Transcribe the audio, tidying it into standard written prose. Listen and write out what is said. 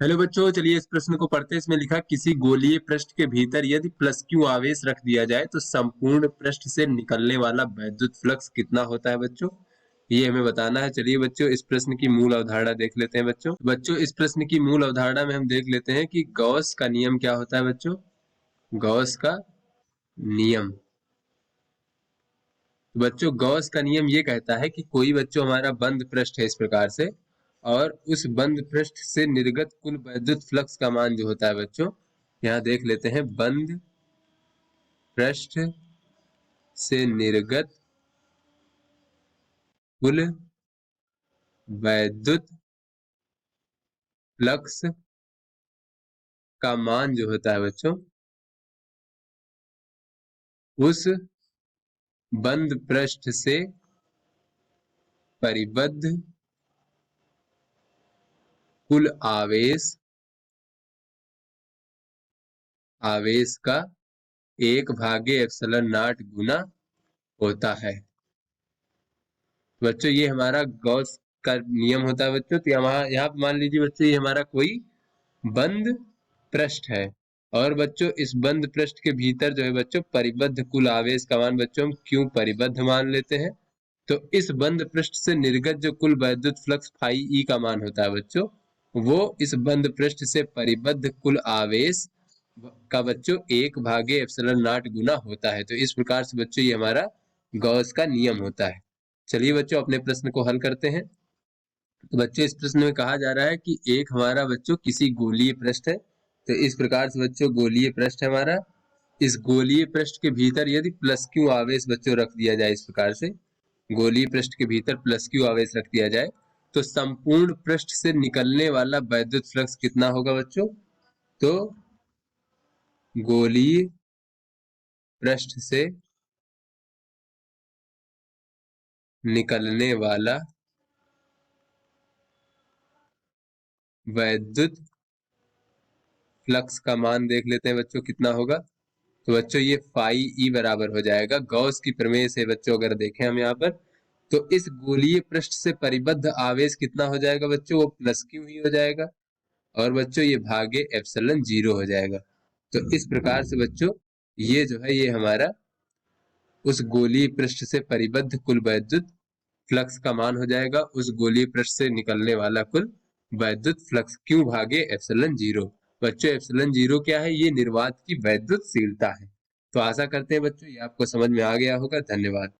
Hello बच्चों, चलिए इस प्रश्न को पढ़ते हैं। इसमें लिखा किसी गोलीय पृष्ठ के भीतर यदि प्लस क्यू आवेश रख दिया जाए तो संपूर्ण पृष्ठ से निकलने वाला वैद्युत फ्लक्स कितना होता है बच्चों। ये हमें बताना है। चलिए बच्चों इस प्रश्न की मूल अवधारणा देख लेते हैं। बच्चों इस प्रश्न की मूल अवधारणा में हम देख लेते हैं कि गॉस का नियम क्या होता है बच्चों। गॉस का नियम। बच्चों गॉस का नियम ये कहता है कि कोई बच्चों हमारा बंद पृष्ठ है इस प्रकार से, और उस बंद पृष्ठ से निर्गत कुल वैद्युत फ्लक्स का मान जो होता है बच्चों, यहाँ देख लेते हैं। बंद पृष्ठ से निर्गत कुल वैद्युत फ्लक्स का मान जो होता है बच्चों, उस बंद पृष्ठ से परिबद्ध कुल आवेश का 1/ε0 गुना होता है। बच्चों ये हमारा गॉस का नियम होता है बच्चों। तो यहाँ पे मान लीजिए बच्चों, ये हमारा कोई बंद पृष्ठ है, और बच्चों इस बंद पृष्ठ के भीतर जो है बच्चों परिबद्ध कुल आवेश का मान बच्चों हम क्यों परिबद्ध मान लेते हैं। तो इस बंद पृष्ठ से निर्गत जो कुल वैद्युत फ्लक्स फाई ई का मान होता है बच्चों, वो इस बंद पृष्ठ से परिबद्ध कुल आवेश का बच्चों 1/ε0 गुना होता है। तो इस प्रकार से बच्चों ये हमारा गॉस का नियम होता है। चलिए बच्चों अपने प्रश्न को हल करते हैं। तो बच्चों इस प्रश्न में कहा जा रहा है कि एक हमारा बच्चों किसी गोलीय पृष्ठ है। तो इस प्रकार से बच्चों गोलीय पृष्ठ है हमारा। इस गोलीय पृष्ठ के भीतर यदि प्लस क्यू आवेश बच्चों रख दिया जाए, इस प्रकार से गोलीय पृष्ठ के भीतर प्लस क्यू आवेश रख दिया जाए, तो संपूर्ण पृष्ठ से निकलने वाला वैद्युत फ्लक्स कितना होगा बच्चों। तो गोलीय पृष्ठ से निकलने वाला वैद्युत फ्लक्स का मान देख लेते हैं बच्चों कितना होगा। तो बच्चों ये फाई ई बराबर हो जाएगा, गॉस की प्रमेय से बच्चों अगर देखें हम यहाँ पर, तो इस गोलीय पृष्ठ से परिबद्ध आवेश कितना हो जाएगा बच्चों, वो प्लस क्यू ही हो जाएगा, और बच्चों ये भागे एप्सिलॉन 0 हो जाएगा। तो इस प्रकार से बच्चों ये जो है ये हमारा उस गोलीय पृष्ठ से परिबद्ध कुल वैद्युत फ्लक्स का मान हो जाएगा, उस गोलीय पृष्ठ से निकलने वाला कुल वैद्युत फ्लक्स क्यू भागे एप्सिलॉन 0। बच्चों एप्सिलॉन 0 क्या है, ये निर्वात की वैद्युतशीलता है। तो आशा करते हैं बच्चों ये आपको समझ में आ गया होगा। धन्यवाद।